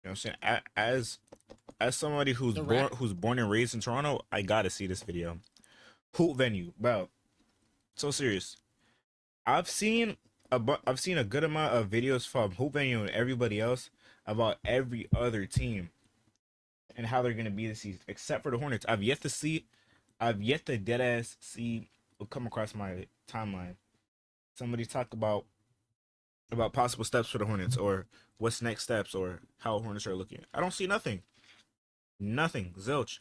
You know what I'm saying? As somebody The Rap who's born and raised in Toronto, I gotta see this video. Hoop venue, bro. So serious. I've seen a good amount of videos from Hoop Venue and everybody else about every other team and how they're gonna be this season, except for the Hornets. I've yet to dead ass see or come across my timeline. Somebody talk about possible steps for the Hornets or what's next steps or how Hornets are looking. I don't see nothing. Nothing. Zilch.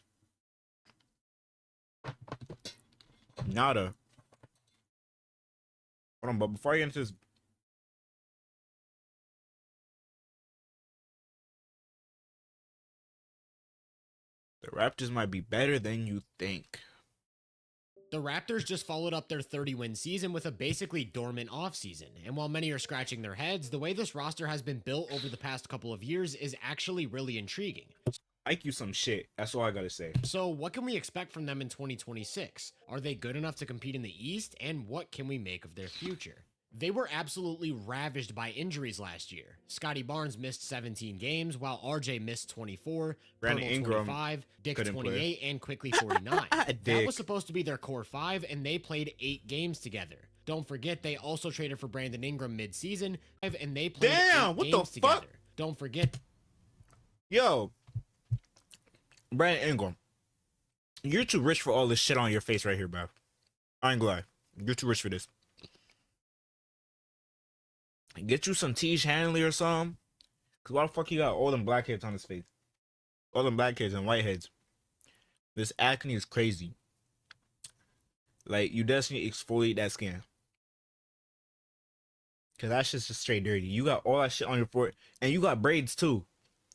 Nada. Hold on, but before I get into this, the Raptors might be better than you think. The Raptors just followed up their 30-win season with a basically dormant offseason, and while many are scratching their heads, the way this roster has been built over the past couple of years is actually really intriguing. Like you some shit. That's all I gotta say. So, what can we expect from them in 2026? Are they good enough to compete in the East, and what can we make of their future? They were absolutely ravaged by injuries last year. Scotty Barnes missed 17 games, while RJ missed 24, Brandon Pirtle Ingram 25, Dick couldn't play. 28, and Quickly 49. That Dick. was supposed to be their core five, and they played 8 games together. Don't forget, they also traded for Brandon Ingram mid-season, and they played Damn, 8 what the games fuck? together. Don't forget. Yo, Brandon Ingram, you're too rich for all this shit on your face right here, bro. I ain't gonna lie. You're too rich for this. Get you some Tiege Hanley or something. Cause why the fuck you got all them blackheads on his face? All them blackheads and whiteheads. This acne is crazy. Like, you just need to exfoliate that skin. Cause that shit's just straight dirty. You got all that shit on your forehead. And you got braids too.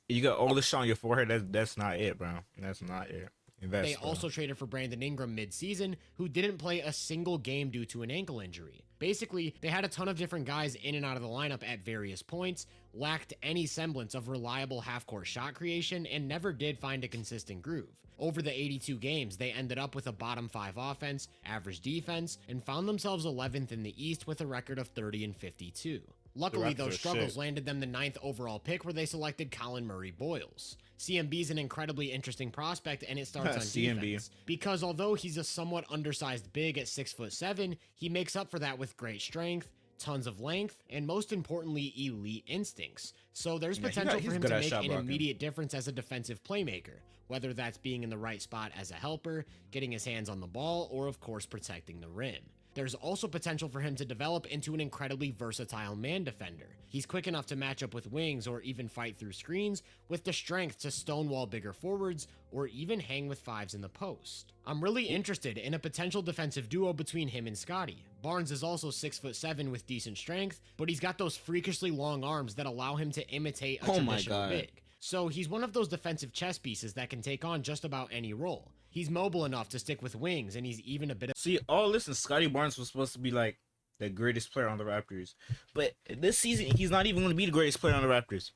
You got all this shit on your forehead. That's not it, bro. That's not it. Invest, They bro. also traded for Brandon Ingram mid-season, who didn't play a single game due to an ankle injury. Basically, they had a ton of different guys in and out of the lineup at various points, lacked any semblance of reliable half-court shot creation, and never did find a consistent groove. Over the 82 games, they ended up with a bottom 5 offense, average defense, and found themselves 11th in the East with a record of 30 and 52. Luckily, those struggles landed them the 9th overall pick, where they selected Colin Murray Boyles. CMB is an incredibly interesting prospect, and it starts on CMB. defense. Because although he's a somewhat undersized big at 6'7", he makes up for that with great strength, tons of length, and most importantly, elite instincts. So there's potential for him to make an immediate difference as a defensive playmaker, whether that's being in the right spot as a helper, getting his hands on the ball, or of course protecting the rim. There's also potential for him to develop into an incredibly versatile man defender. He's quick enough to match up with wings or even fight through screens, with the strength to stonewall bigger forwards or even hang with fives in the post. I'm really interested in a potential defensive duo between him and Scotty. Barnes is also 6'7" with decent strength, but he's got those freakishly long arms that allow him to imitate a traditional big. So he's one of those defensive chess pieces that can take on just about any role. He's mobile enough to stick with wings, and he's even a bit of... See, all listen, Scotty Barnes was supposed to be like the greatest player on the Raptors, but this season he's not even going to be the greatest player on the Raptors.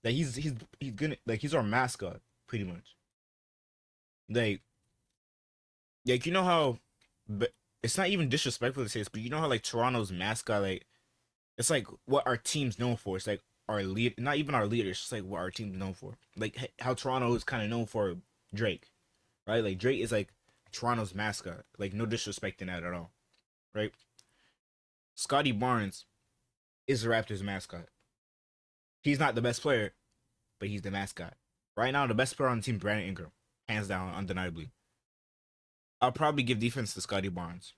Like he's gonna, like, he's our mascot pretty much. Like you know how, but it's not even disrespectful to say this, but you know how like Toronto's mascot, like, it's like what our team's known for. It's like our lead, not even our leaders. It's like what our team's known for. Like how Toronto is kind of known for Drake, right? Like Drake is like Toronto's mascot. Like, no disrespect in that at all, right? Scotty Barnes is the Raptors mascot. He's not the best player, but he's the mascot. Right now, the best player on the team, Brandon Ingram, hands down, undeniably. I'll probably give defense to Scotty Barnes,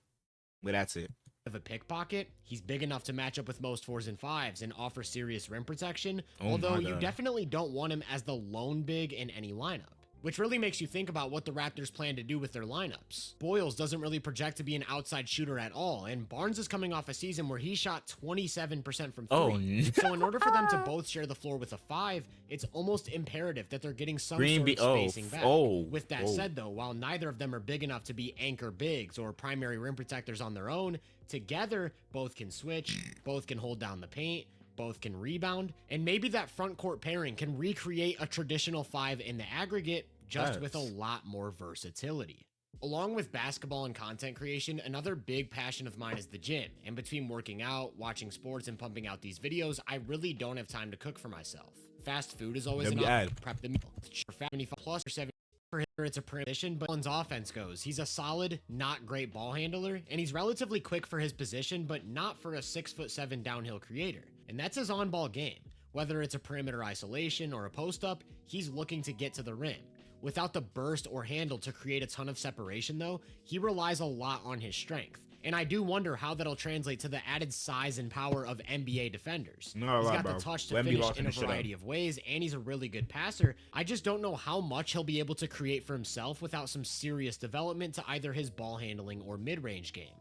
but that's it. Of a pickpocket, he's big enough to match up with most 4s and 5s and offer serious rim protection, although you definitely don't want him as the lone big in any lineup. Which really makes you think about what the Raptors plan to do with their lineups. Boyles doesn't really project to be an outside shooter at all, and Barnes is coming off a season where he shot 27% from 3. So in order for them to both share the floor with a 5, it's almost imperative that they're getting some sort of spacing back. With that said though, while neither of them are big enough to be anchor bigs or primary rim protectors on their own, together, both can switch, both can hold down the paint, both can rebound, and maybe that front court pairing can recreate a traditional 5 in the aggregate, just with a lot more versatility. Along with basketball and content creation, another big passion of mine is the gym, and between working out, watching sports, and pumping out these videos, I really don't have time to cook for myself. Fast food is always an option. Prep the meal. Sure, 75 plus or 70 for him, it's a position, but Allen's offense goes. He's a solid, not great ball handler, and he's relatively quick for his position, but not for a 6'7" downhill creator. And that's his on-ball game. Whether it's a perimeter isolation or a post-up, he's looking to get to the rim. Without the burst or handle to create a ton of separation, though, he relies a lot on his strength. And I do wonder how that'll translate to the added size and power of NBA defenders. He's got the touch to finish in a variety of ways, and he's a really good passer. I just don't know how much he'll be able to create for himself without some serious development to either his ball handling or mid-range game.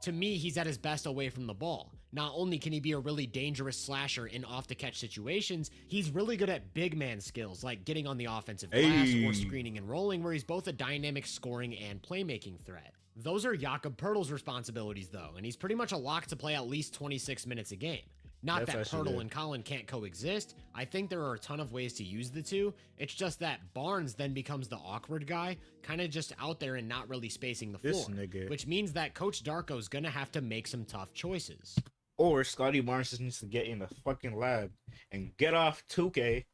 To me, he's at his best away from the ball. Not only can he be a really dangerous slasher in off-the-catch situations, he's really good at big man skills like getting on the offensive glass or screening and rolling, where he's both a dynamic scoring and playmaking threat. Those are Jakob Poeltl's responsibilities, though, and he's pretty much a lock to play at least 26 minutes a game. Not that Poeltl and Collin can't coexist. I think there are a ton of ways to use the two. It's just that Barnes then becomes the awkward guy, kind of just out there and not really spacing the floor, which means that Coach Darko's gonna have to make some tough choices. Or Scotty Barnes just needs to get in the fucking lab and get off 2K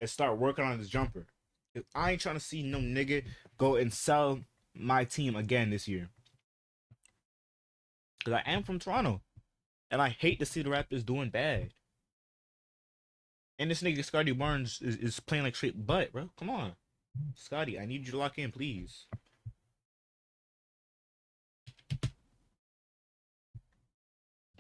and start working on his jumper. I ain't trying to see no nigga go and sell my team again this year. Because I am from Toronto. And I hate to see the Raptors doing bad. And this nigga Scotty Barnes is playing like straight butt, bro. Come on. Scotty, I need you to lock in, please.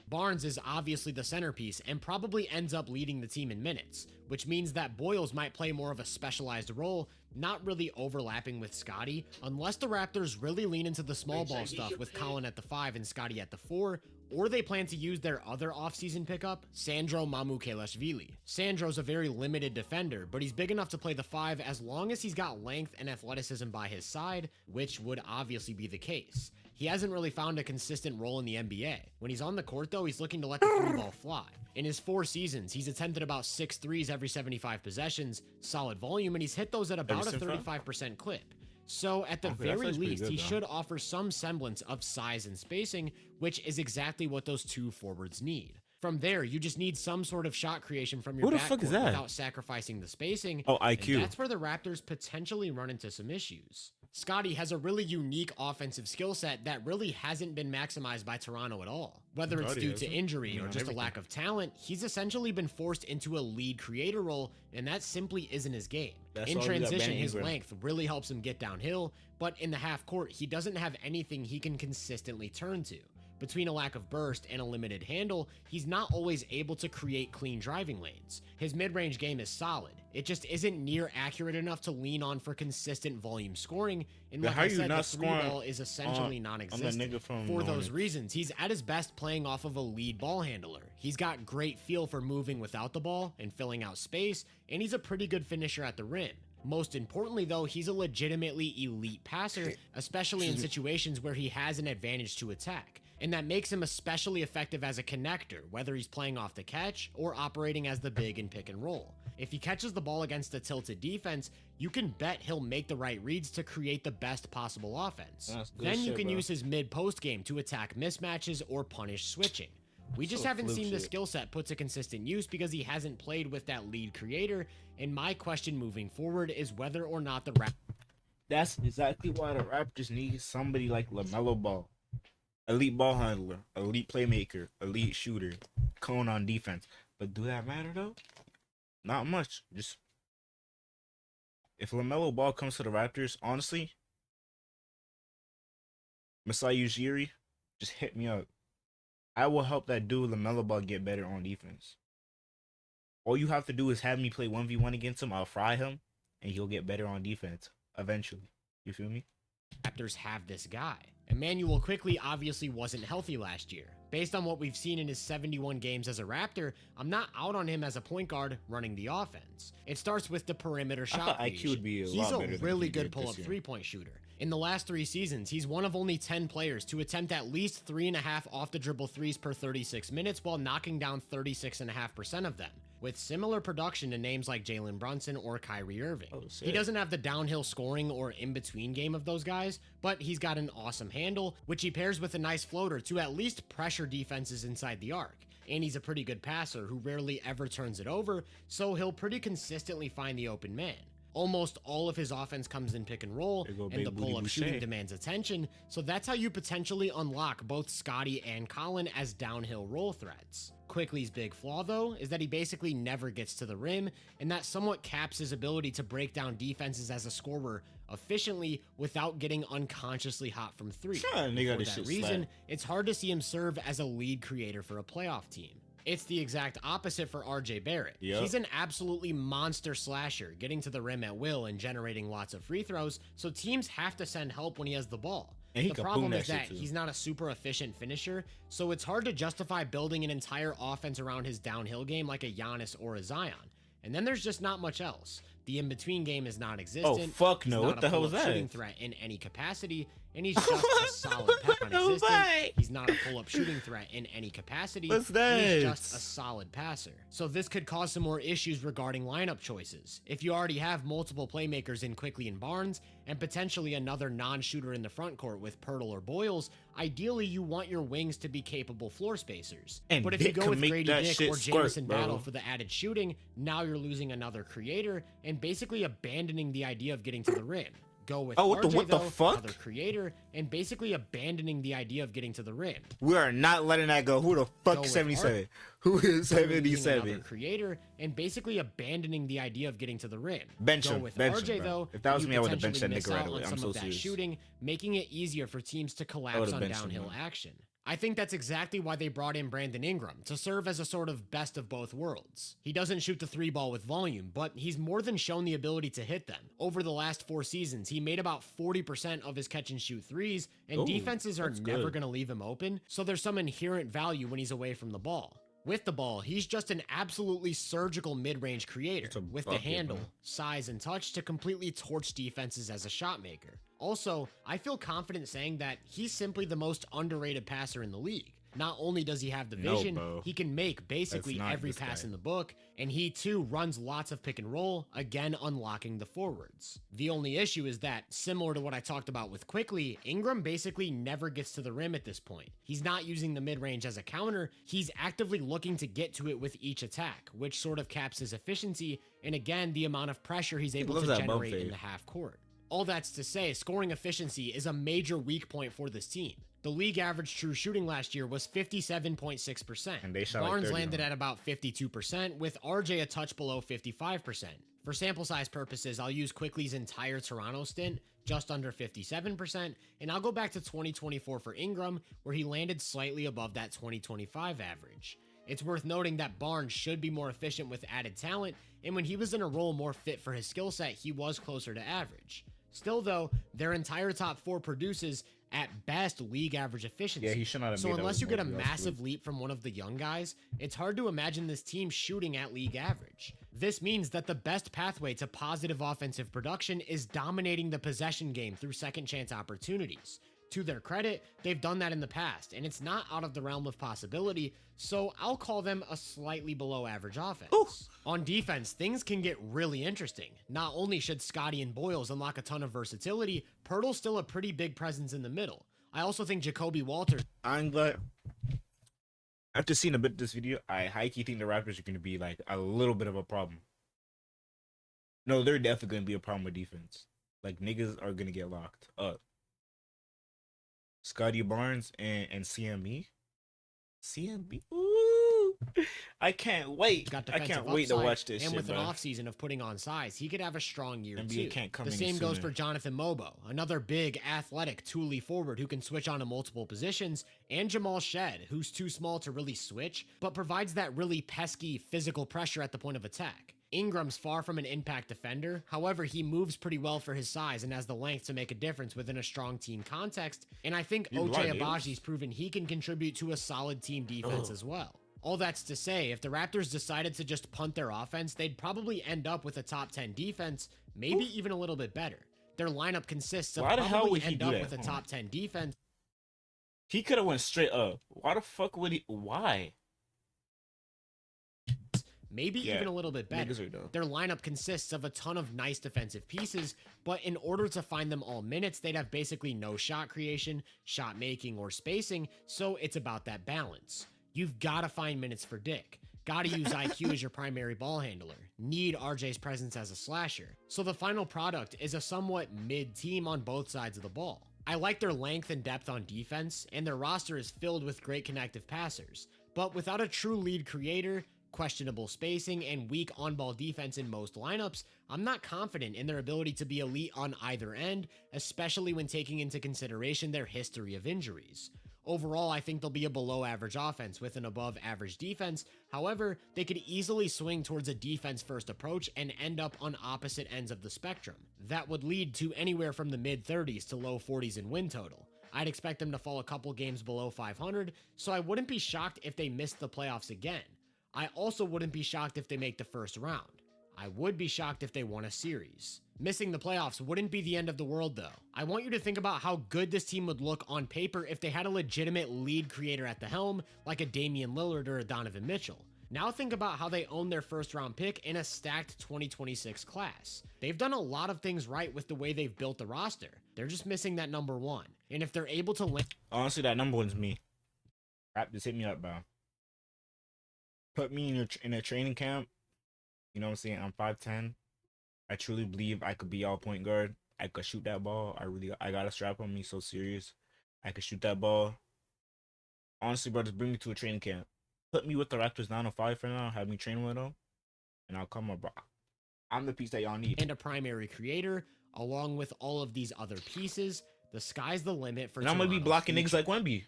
Barnes is obviously the centerpiece and probably ends up leading the team in minutes, which means that Boyles might play more of a specialized role, not really overlapping with Scotty, unless the Raptors really lean into the small ball stuff with Collin at the 5 and Scotty at the 4, or they plan to use their other offseason pickup, Sandro Mamukelashvili. Sandro's a very limited defender, but he's big enough to play the 5 as long as he's got length and athleticism by his side, which would obviously be the case. He hasn't really found a consistent role in the NBA. When he's on the court, though, he's looking to let the 3-ball fly. In his 4 seasons, he's attempted about 6 threes every 75 possessions, solid volume, and he's hit those at about a 35% clip. So at the very least, he should offer some semblance of size and spacing, which is exactly what those two forwards need. From there, you just need some sort of shot creation from your backcourt without sacrificing the spacing. Oh, IQ. And that's where the Raptors potentially run into some issues. Scotty has a really unique offensive skill set that really hasn't been maximized by Toronto at all. Whether it's due to injury or just a lack of talent, he's essentially been forced into a lead creator role, and that simply isn't his game. In transition, his length really helps him get downhill, but in the half court, he doesn't have anything he can consistently turn to. Between a lack of burst and a limited handle, he's not always able to create clean driving lanes. His mid-range game is solid. It just isn't near accurate enough to lean on for consistent volume scoring, and like I said, the 3-ball is essentially non-existent. For those reasons, he's at his best playing off of a lead ball handler. He's got great feel for moving without the ball and filling out space, and he's a pretty good finisher at the rim. Most importantly, though, he's a legitimately elite passer, especially in situations where he has an advantage to attack. And that makes him especially effective as a connector, whether he's playing off the catch or operating as the big and pick and roll. If he catches the ball against a tilted defense, you can bet he'll make the right reads to create the best possible offense. Then you can use his mid-post game to attack mismatches or punish switching. We just haven't seen the skill set put to consistent use because he hasn't played with that lead creator, and my question moving forward is whether or not the Raptors... That's exactly why the Raptors need somebody like LaMelo Ball. Elite ball handler, elite playmaker, elite shooter, cone on defense. But do that matter though? Not much. Just if LaMelo Ball comes to the Raptors, honestly, Masai Ujiri, just hit me up. I will help that dude LaMelo Ball get better on defense. All you have to do is have me play 1v1 against him. I'll fry him, and he'll get better on defense eventually. You feel me? Raptors have this guy. Emmanuel Quickley obviously wasn't healthy last year. Based on what we've seen in his 71 games as a Raptor, I'm not out on him as a point guard running the offense. It starts with the perimeter shot creation. He's a really good pull-up three-point shooter. In the last 3 seasons, he's one of only 10 players to attempt at least 3.5 off-the-dribble threes per 36 minutes while knocking down 36.5% of them, with similar production to names like Jalen Brunson or Kyrie Irving. He doesn't have the downhill scoring or in-between game of those guys, but he's got an awesome handle, which he pairs with a nice floater to at least pressure defenses inside the arc. and he's a pretty good passer who rarely ever turns it over, so he'll pretty consistently find the open man. Almost all of his offense comes in pick and roll, and the pull-up shooting demands attention, so that's how you potentially unlock both Scottie and Colin as downhill roll threats. Quickly's big flaw, though, is that he basically never gets to the rim, and that somewhat caps his ability to break down defenses as a scorer efficiently without getting unconsciously hot from three. For that reason, it's hard to see him serve as a lead creator for a playoff team. It's the exact opposite for RJ Barrett. Yep. He's an absolutely monster slasher, getting to the rim at will and generating lots of free throws, so teams have to send help when he has the ball. The problem is that he's not a super efficient finisher, so it's hard to justify building an entire offense around his downhill game like a Giannis or a Zion. And then there's just not much else. The in-between game is non-existent. Oh, fuck no. What the hell is that? Shooting threat in any capacity, and he's just a solid non-existent. He's not a pull-up shooting threat in any capacity. What's that? He's just a solid passer. So this could cause some more issues regarding lineup choices. If you already have multiple playmakers in Quickly and Barnes, and potentially another non-shooter in the front court with Pirtle or Boyles, ideally you want your wings to be capable floor spacers. But if you go with Grady Dick or Jamison Battle for the added shooting, now you're losing another creator and basically abandoning the idea of getting to the rim. Go with RJ, though, another creator, and basically abandoning the idea of getting to the rim. We are not letting that go. Who the fuck 77? Who is 77? Another creator, and basically abandoning the idea of getting to the rim. Bench him. With bench RJ, him, though, if that was me, I would have benched that nigga right away. I'm so serious. Shooting, making it easier for teams to collapse on downhill action. I think that's exactly why they brought in Brandon Ingram, to serve as a sort of best of both worlds. He doesn't shoot the three ball with volume, but he's more than shown the ability to hit them. Over the last 4 seasons, he made about 40% of his catch and shoot threes, and defenses are never going to leave him open, so there's some inherent value when he's away from the ball. With the ball, he's just an absolutely surgical mid-range creator, with the handle, size, and touch to completely torch defenses as a shot maker. Also, I feel confident saying that he's simply the most underrated passer in the league. Not only does he have the vision, he can make basically every pass in the book, and he too runs lots of pick and roll, again unlocking the forwards. The only issue is that, similar to what I talked about with Quickly, Ingram basically never gets to the rim at this point. He's not using the mid-range as a counter, he's actively looking to get to it with each attack, which sort of caps his efficiency, and again, the amount of pressure he's able to generate in the half court. All that's to say, scoring efficiency is a major weak point for this team. The league average true shooting last year was 57.6%. And they shot Barnes landed at about 52%, with RJ a touch below 55%. For sample size purposes, I'll use Quickly's entire Toronto stint, just under 57%, and I'll go back to 2024 for Ingram, where he landed slightly above that 2025 average. It's worth noting that Barnes should be more efficient with added talent, and when he was in a role more fit for his skill set, he was closer to average. Still though, their entire top 4 produces at best league average efficiency. Yeah, he should not have so unless you get a massive leap from one of the young guys, it's hard to imagine this team shooting at league average. This means that the best pathway to positive offensive production is dominating the possession game through second chance opportunities. To their credit, they've done that in the past, and it's not out of the realm of possibility, so I'll call them a slightly below average offense. Ooh. On defense, things can get really interesting. Not only should Scottie and Boyles unlock a ton of versatility, Pirtle's still a pretty big presence in the middle. I also think Jacoby Walters... I'm glad... After seeing a bit of this video, I high-key think the Raptors are going to be like a little bit of a problem. No, they're definitely going to be a problem with defense. Like, niggas are going to get locked up. Scottie Barnes and CMB. CMB. Ooh. I can't wait. I can't wait to watch this shit, and with bro. an offseason of putting on size, he could have a strong year NBA too. Can't come the same goes for Jonathan Mobo, another big, athletic, tooly forward who can switch on to multiple positions, and Jamal Shed, who's too small to really switch, but provides that really pesky physical pressure at the point of attack. Ingram's far from an impact defender, however, he moves pretty well for his size and has the length to make a difference within a strong team context, and I think Ochai Abaji's proven he can contribute to a solid team defense as well. All that's to say, if the Raptors decided to just punt their offense, they'd probably end up with a top 10 defense, maybe even a little bit better. Their lineup consists of with a top 10 defense. He could have went straight up. Why the fuck would he? Why? Maybe even a little bit better. Their lineup consists of a ton of nice defensive pieces, but in order to find them all minutes, they'd have basically no shot creation, shot making, or spacing, so it's about that balance. You've got to find minutes for Dick. Gotta use IQ as your primary ball handler. Need RJ's presence as a slasher. So the final product is a somewhat mid team on both sides of the ball. I like their length and depth on defense, and their roster is filled with great connective passers. But without a true lead creator, questionable spacing, and weak on-ball defense in most lineups, I'm not confident in their ability to be elite on either end, especially when taking into consideration their history of injuries. Overall, I think they'll be a below-average offense with an above-average defense. However, they could easily swing towards a defense-first approach and end up on opposite ends of the spectrum. That would lead to anywhere from the mid-30s to low 40s in win total. I'd expect them to fall a couple games below 500, so I wouldn't be shocked if they missed the playoffs again. I also wouldn't be shocked if they make the first round. I would be shocked if they won a series. Missing the playoffs wouldn't be the end of the world though. I want you to think about how good this team would look on paper if they had a legitimate lead creator at the helm, like a Damian Lillard or a Donovan Mitchell. Now think about how they own their first round pick in a stacked 2026 class. They've done a lot of things right with the way they've built the roster. They're just missing that number one. And if they're able to honestly, that number one's me. Raptors, hit me up, bro. Put me in a training camp. You know what I'm saying? I'm 5'10". I truly believe I could be all point guard. I could shoot that ball. I got a strap on me, so serious. I could shoot that ball. Honestly, bro, just bring me to a training camp. Put me with the Raptors 905 for now. Have me train with them. And I'll come up, bro. I'm the piece that y'all need. And a primary creator, along with all of these other pieces, the sky's the limit for And I'm going to be blocking niggas like Wemby.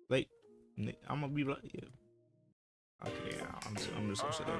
Like, I'm going to be like, yeah. Okay, yeah, I'm just gonna say that.